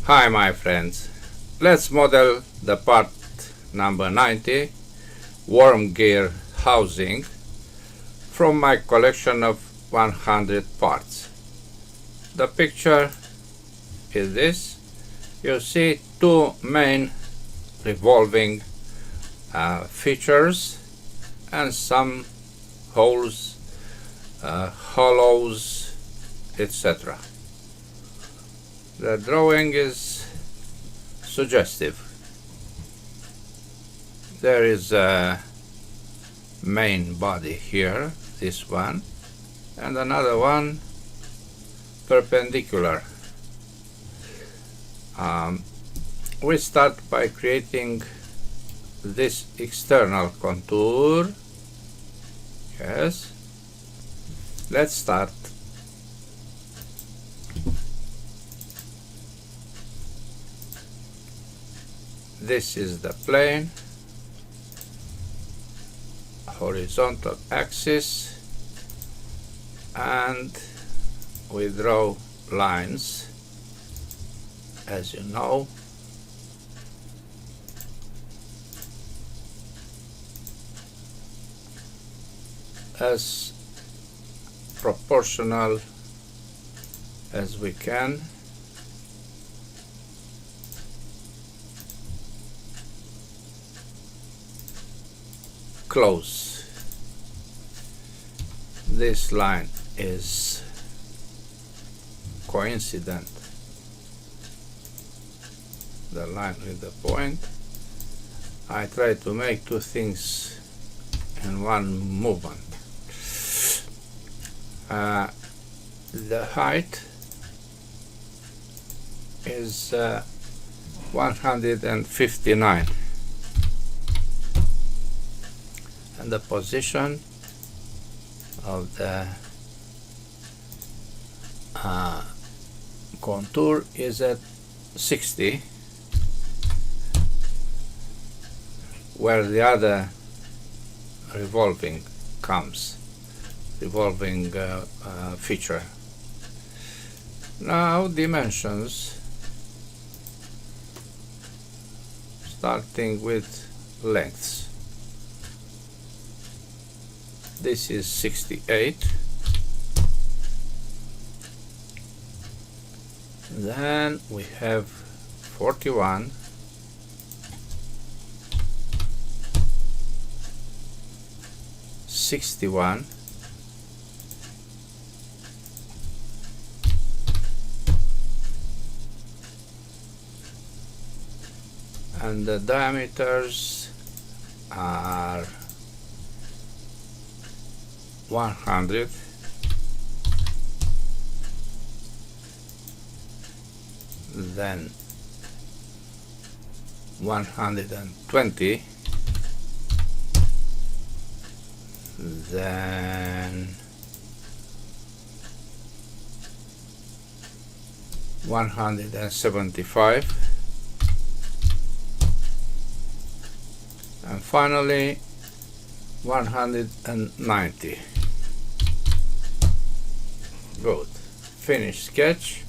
Hi my friends, let's model the part number 90 worm gear housing from my collection of 100 parts. The picture is this. You see two main revolving features and some holes, hollows, etc. The drawing is suggestive. There is a main body here, this one, and another one perpendicular. We start by creating this external contour. Yes, let's start. This is the plane, horizontal axis, and we draw lines, as you know. As proportional as we can. Close. This line is coincident, the line with the point. I try to make two things in one movement. The height is 159. And the position of the contour is at 60, where the other revolving feature. Now dimensions, starting with lengths. This is 68. Then we have 41. '61. And the diameters are 100, then 120, then 175, and finally 190. Good. Finish sketch.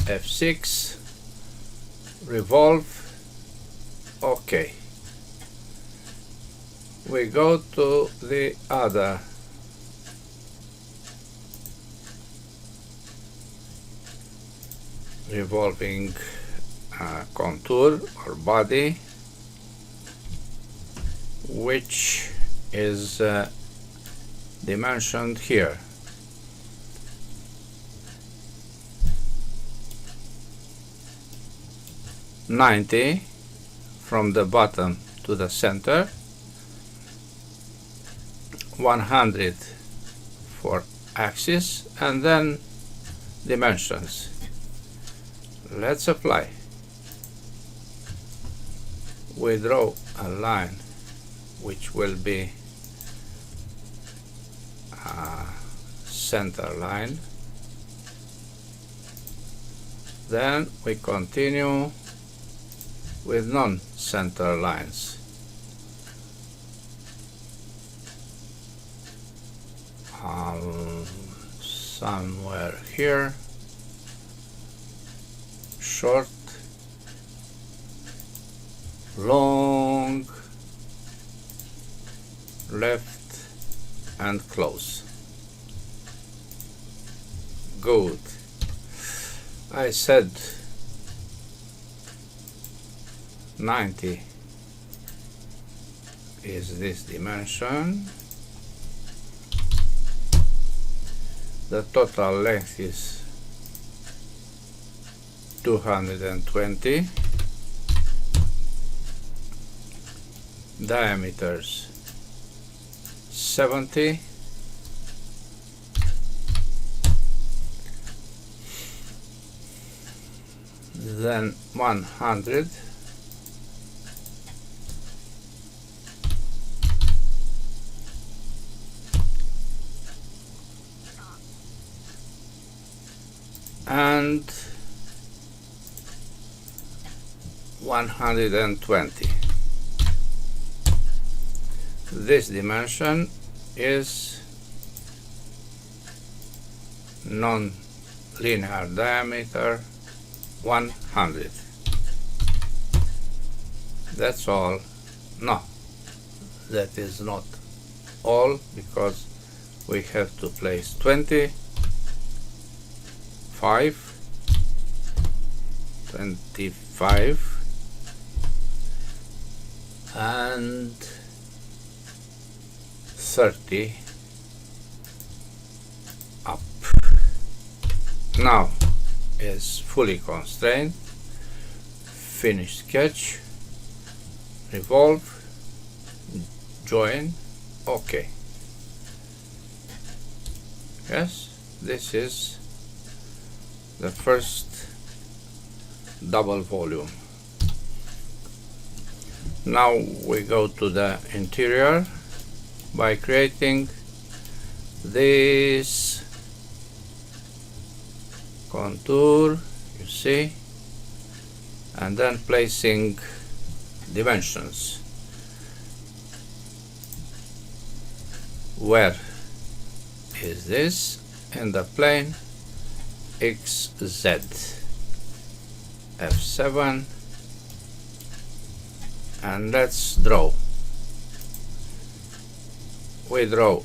F6. Revolve. OK. We go to the other revolving contour or body, which is dimensioned here. '90 from the bottom to the center, 100 for axis, and then dimensions. Let's apply. We draw a line which will be a center line. Then we continue with non-center lines. Somewhere here, short long, left, and close. Good. I said 90 is this dimension. The total length is 220. Diameters 70. Then 100. And 120. This dimension is non-linear diameter 100. That's all. No, that is not all, because we have to place 20, 25, and 30 up. Now is fully constrained. Finish sketch, revolve, join, OK. Yes, this is the first double volume. Now we go to the interior by creating this contour, you see, and then placing dimensions. Where is this? In the plane XZ. F7, and let's draw. We draw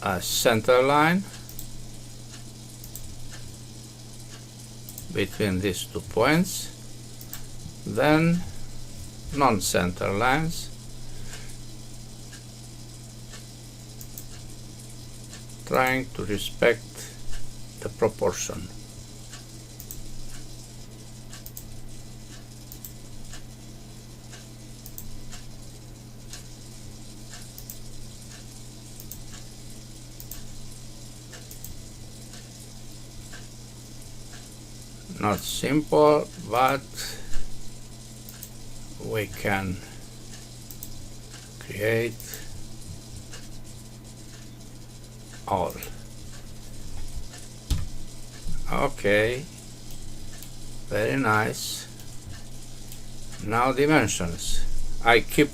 a center line between these 2 points, then non-center lines, trying to respect the proportion. Not simple, but we can create all. Okay, very nice. Now dimensions. I keep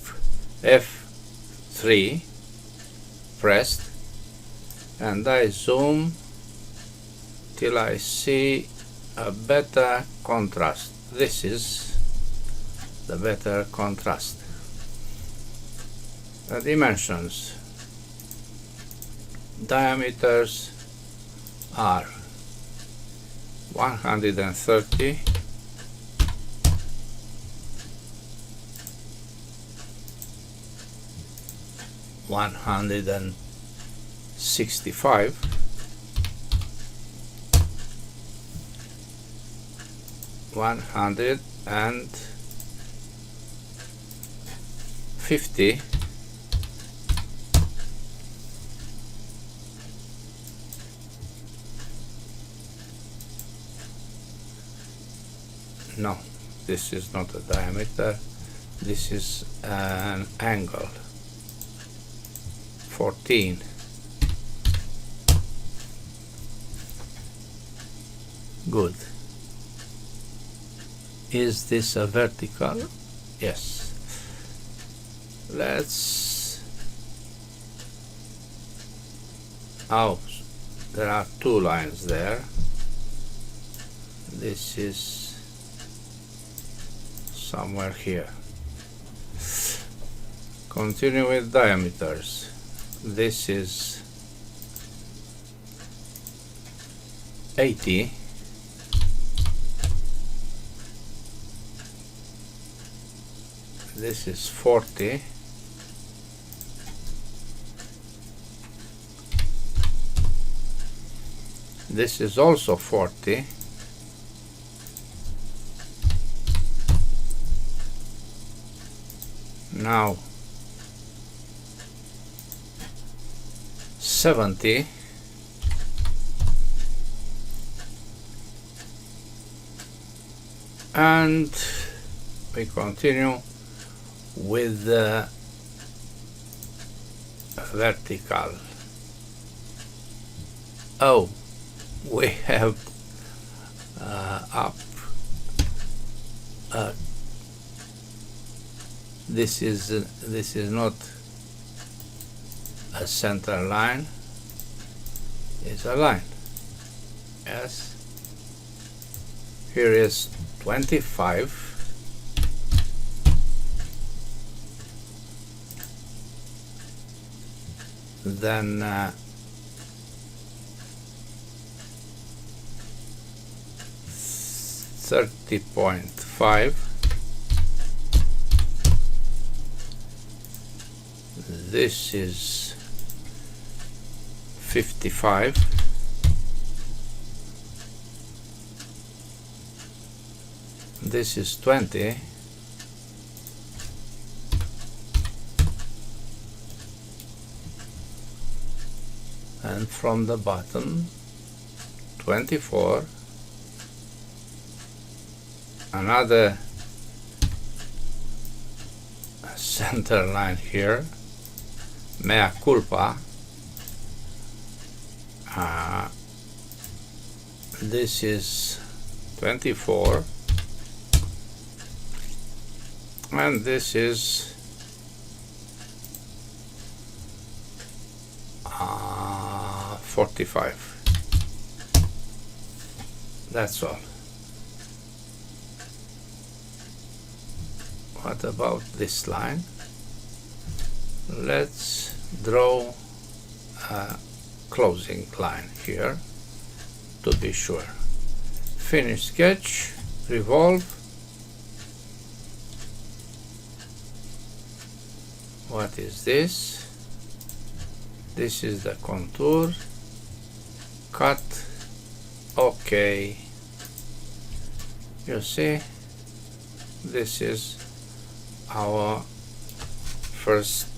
F3 pressed and I zoom till I see a better contrast. This is the better contrast. The dimensions. Diameters are 130, 165, 150, no, this is not a diameter, this is an angle. 14. Good. Is this a vertical? Yes. Let's... Oh, there are 2 lines there. This is somewhere here. Continue with diameters. This is 80. This is 40. This is also 40. Now 70. And we continue with the vertical. Oh, we have up. This is not a center line. It's a line. Yes. Here is 25. Then 30.5. This is 55. This is 20. And from the bottom 24. Another center line here, mea culpa. This is 24, and this is 45. That's all. What about this line? Let's draw a closing line here to be sure. Finish sketch, revolve. What is this? This is the contour. Cut. Okay. You see, this is our first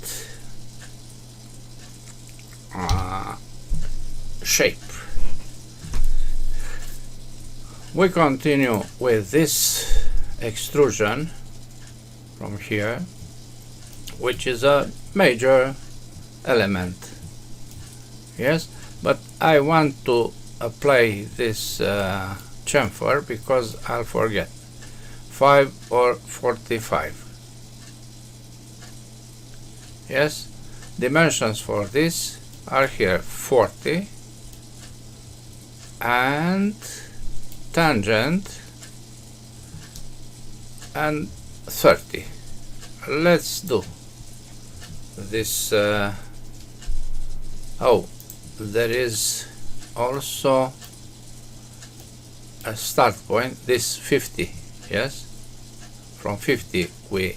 shape. We continue with this extrusion from here, which is a major element. Yes, but I want to apply this chamfer because I'll forget. 5 or 45. Yes, dimensions for this are here 40 and tangent and 30. Let's do this. Oh, there is also a start point, this 50. Yes, from 50 we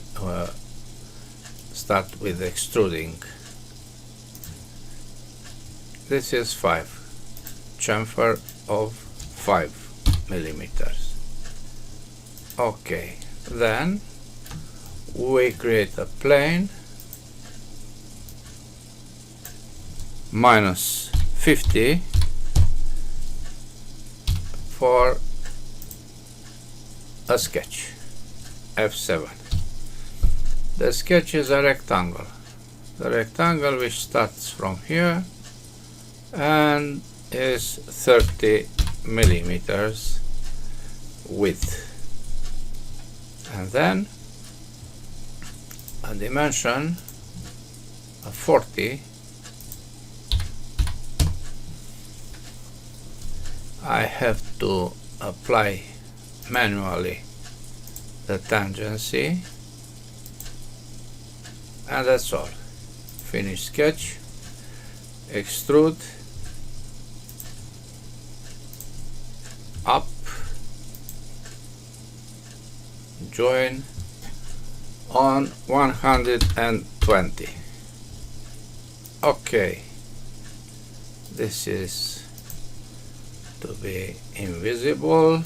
start with extruding. This is 5, chamfer of 5 millimeters. Okay, then we create a plane minus 50 for a sketch, F7. The sketch is a rectangle. The rectangle which starts from here and is 30 millimeters width. And then a dimension of 40. I have to apply manually the tangency and that's all. Finish sketch, extrude, up, join on 120. Okay, this is to be invisible.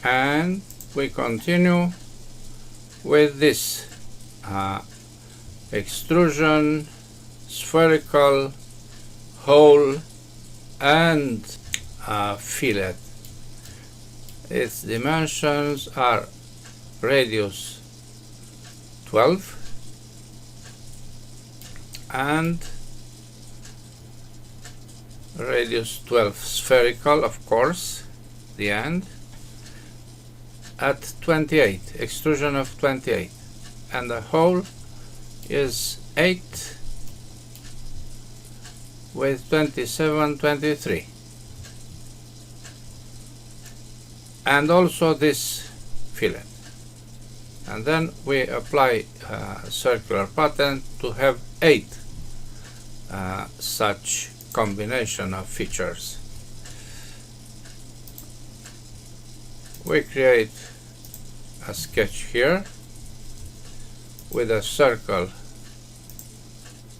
And we continue with this extrusion, spherical, hole, and fillet. Its dimensions are radius 12 and radius 12 spherical, of course, the end, at 28, extrusion of 28, and the hole is 8 with 27, 23. And also this fillet. And then we apply a circular pattern to have 8 such combination of features. We create a sketch here with a circle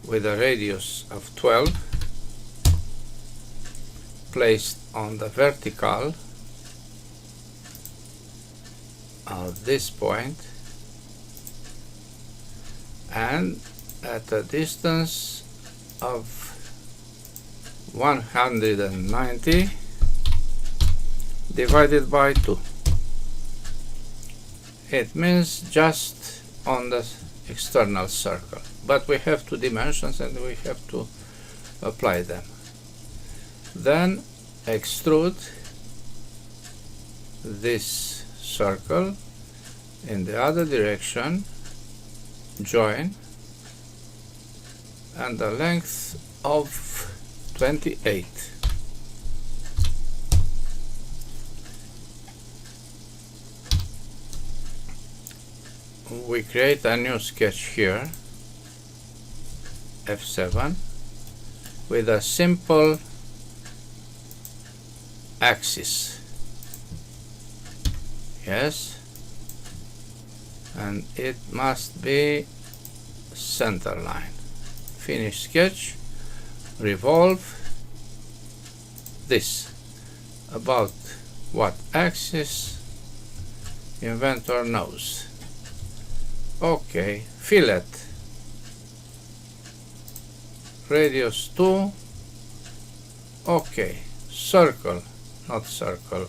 with a radius of 12 placed on the vertical of this point and at a distance of 190 divided by 2. It means just on the external circle, but we have 2 dimensions and we have to apply them. Then extrude this circle in the other direction, join, and the length of 28. We create a new sketch here, F7, with a simple axis. Yes, and it must be center line. Finish sketch, revolve this. About what axis? Inventor knows. Okay, fillet, radius 2, okay, circle, not circle,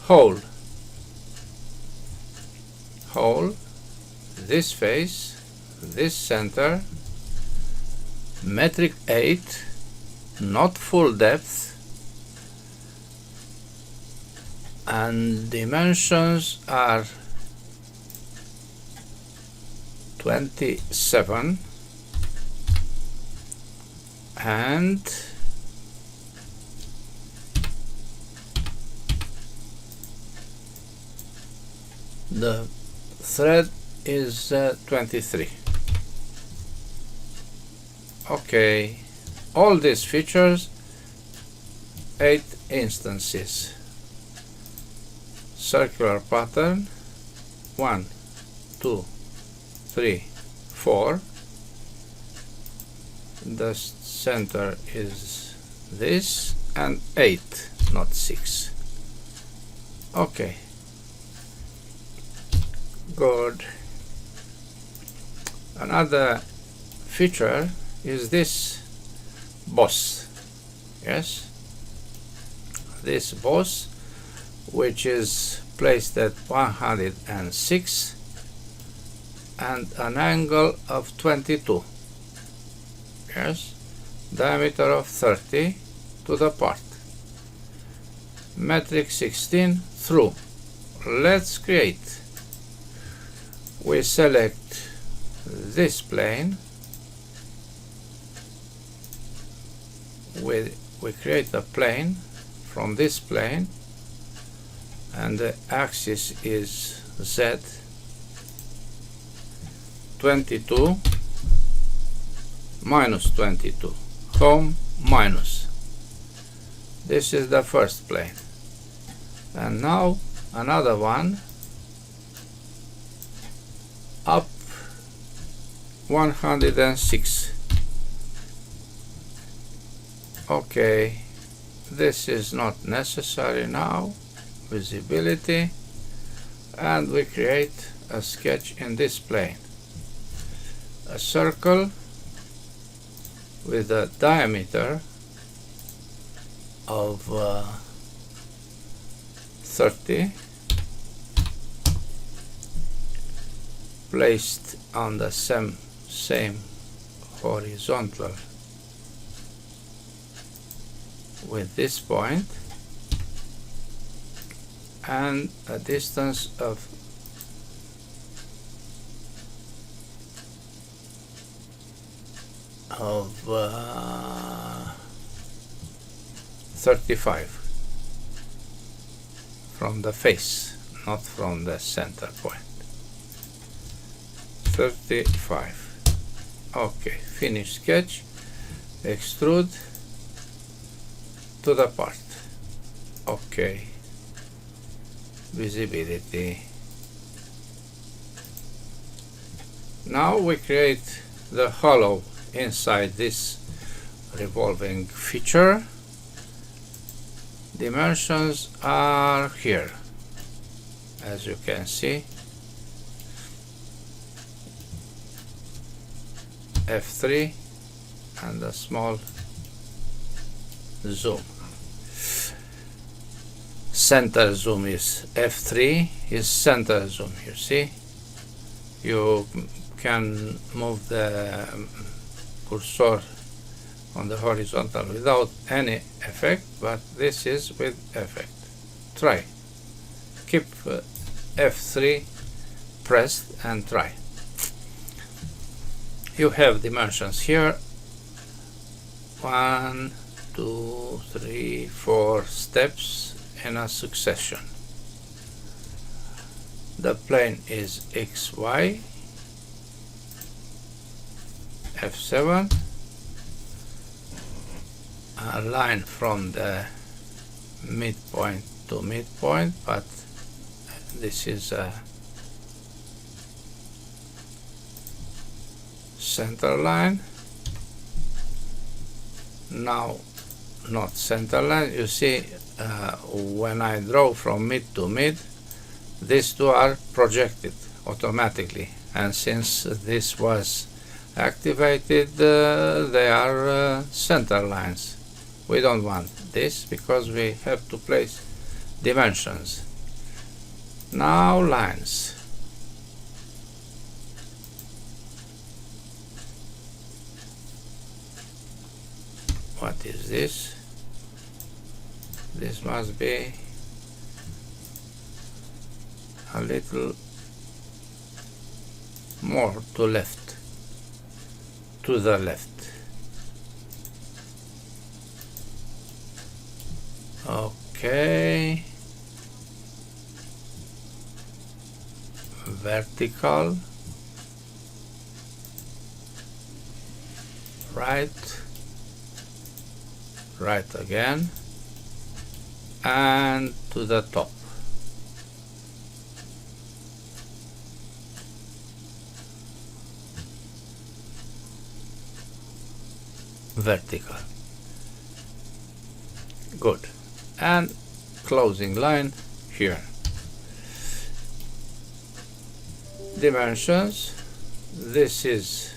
hole, this face, this center, metric 8, not full depth, and dimensions are 27 and the thread is 23. Okay, all these features, 8 instances. Circular pattern, 1, 2, 3, 4. The center is this, and 8, not 6. Okay, good. Another feature is this boss. Yes, this boss, which is placed at 106 and an angle of 22. Yes, diameter of 30 to the part, metric 16 through. Let's create. We select this plane, we create a plane from this plane and the axis is Z, 22 minus 22, home minus. This is the first plane. And now another one, up 106. Okay, this is not necessary now. Visibility, and we create a sketch in this plane. A circle with a diameter of 30, placed on the same horizontal with this point, and a distance of 35 from the face, not from the center point. 35. Okay, finish sketch, extrude to the part. Okay, visibility. Now we create the hollow inside this revolving feature. Dimensions are here, as you can see. F3 and a small zoom. Center zoom is F3, is center zoom, you see. You can move the cursor on the horizontal without any effect, but this is with effect. Try. Keep F3 pressed and try. You have dimensions here. 1, 2, 3, 4 steps in a succession. The plane is XY, F7, a line from the midpoint to midpoint, but this is a center line. Now, not center line, you see, when I draw from mid to mid, these two are projected automatically, and since this was activated, they are center lines. We don't want this because we have to place dimensions. Now lines. What is this? This must be a little more to left, to the left. Okay, vertical, right, right again, and to the top. Vertical. Good. And closing line here. Dimensions. This is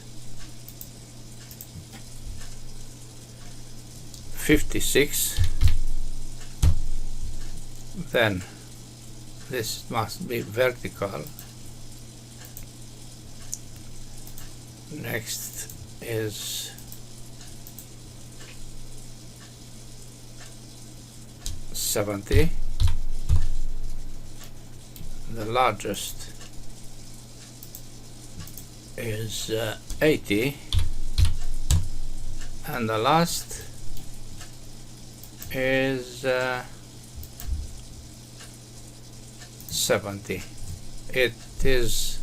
56. Then this must be vertical. Next is 70. The largest is 80, and the last 70. It is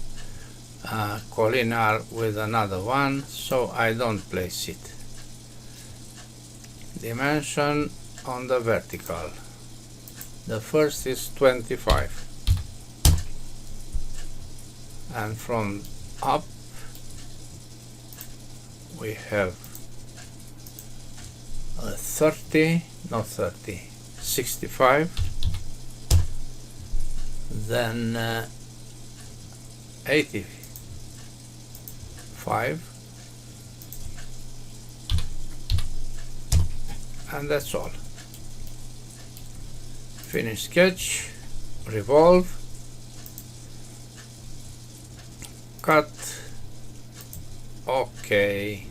collinear with another one, so I don't place it. Dimension on the vertical. The first is 25, and from up we have 65, then 85, and that's all. Finish sketch, revolve, cut, OK.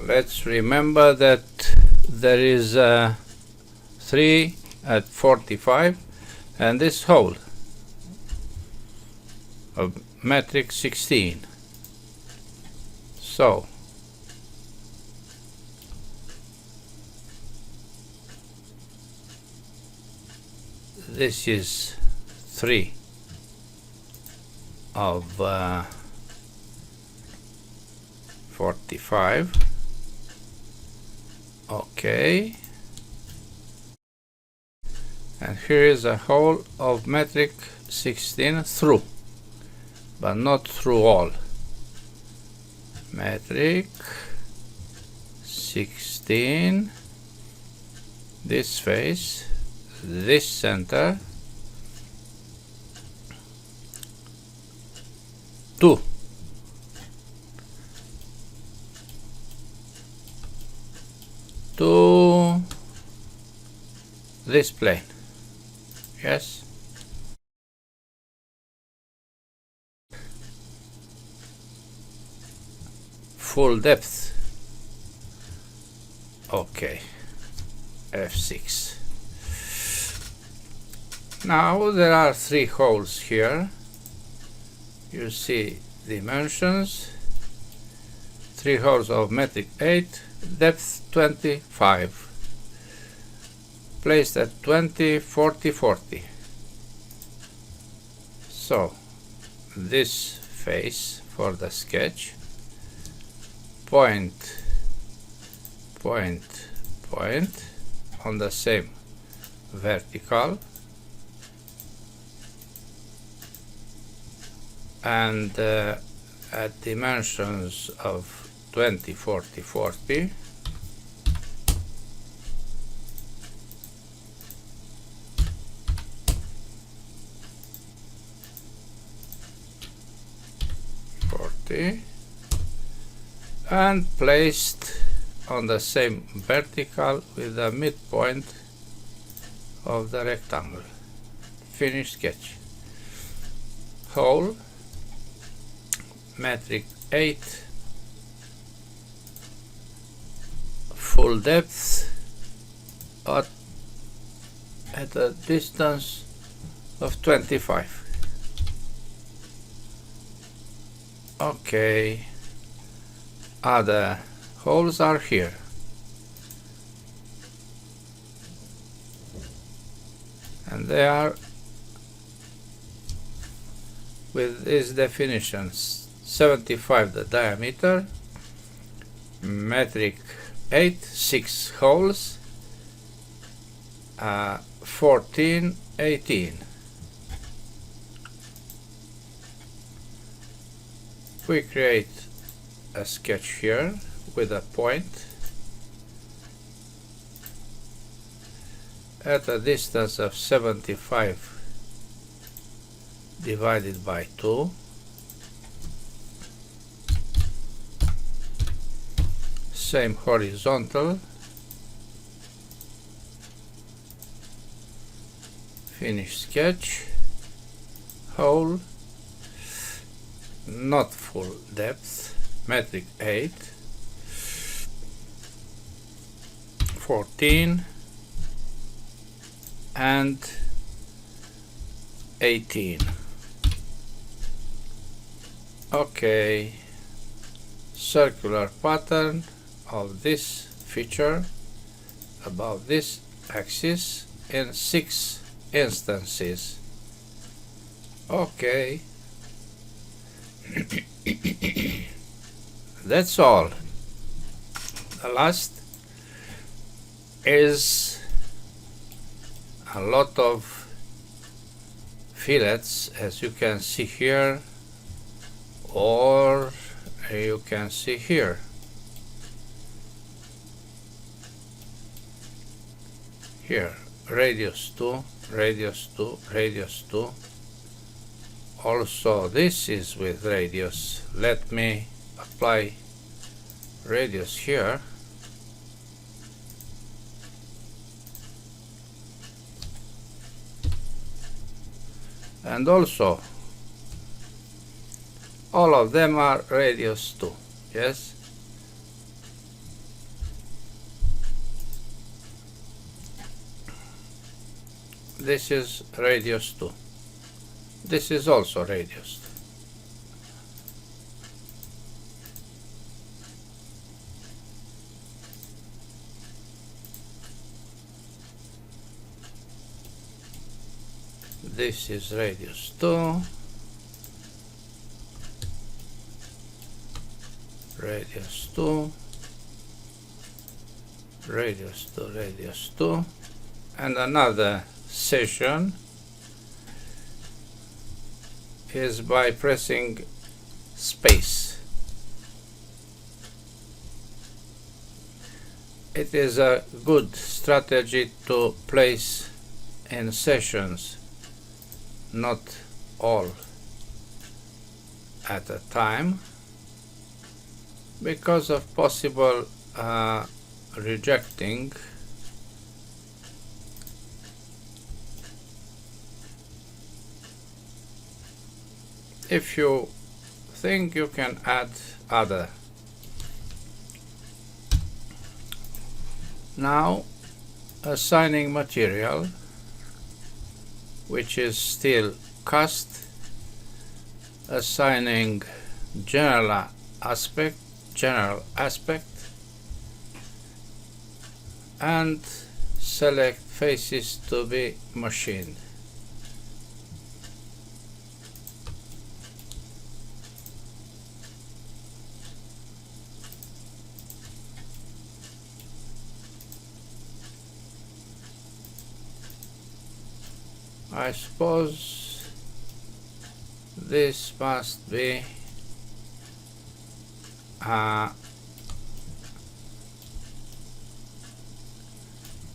Let's remember that there is 3 at 45 and this hole of metric 16. So this is 3 of 45. Okay, and here is a hole of metric 16 through, but not through all. Metric 16, this face, this center, 2. To this plane. Yes. Full depth. Okay. F6. Now there are 3 holes here. You see dimensions. 3 holes of metric 8. Depth 25, placed at 20, 40, 40. So this face for the sketch, point, point, point on the same vertical, and at dimensions of 20, 40, 40. And placed on the same vertical with the midpoint of the rectangle. Finish sketch. Hole, metric 8, full depth at a distance of 25. Okay, other holes are here. And they are with these definitions: 75 the diameter, metric 8, 6 holes, 14, 18. We create a sketch here with a point at a distance of 75 divided by 2. Same horizontal. Finish sketch. Hole, not full depth, metric 8, 14 and 18. Okay, circular pattern of this feature above this axis in 6 instances. Okay. That's all. The last is a lot of fillets, as you can see here, or you can see here. Here, radius 2, radius 2, radius 2. Also, this is with radius. Let me apply radius here. And also, all of them are radius 2. Yes? This is radius 2. This is also radius 2. This is radius 2. Radius 2. Radius 2, radius 2. And another session is by pressing space. It is a good strategy to place in sessions, not all at a time, because of possible rejecting. If you think, you can add other. Now, assigning material, which is still cast, assigning general aspect, and select faces to be machined. I suppose this must be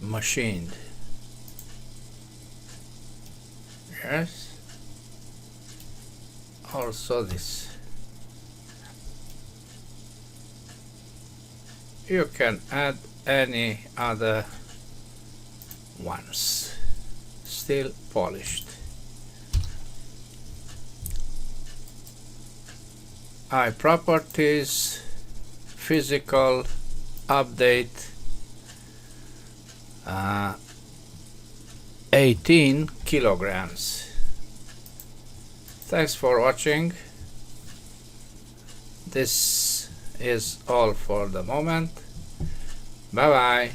machined. Yes. Also this. You can add any other ones. Still polished. Properties, physical, update, 18 kilograms. Thanks for watching. This is all for the moment. Bye bye.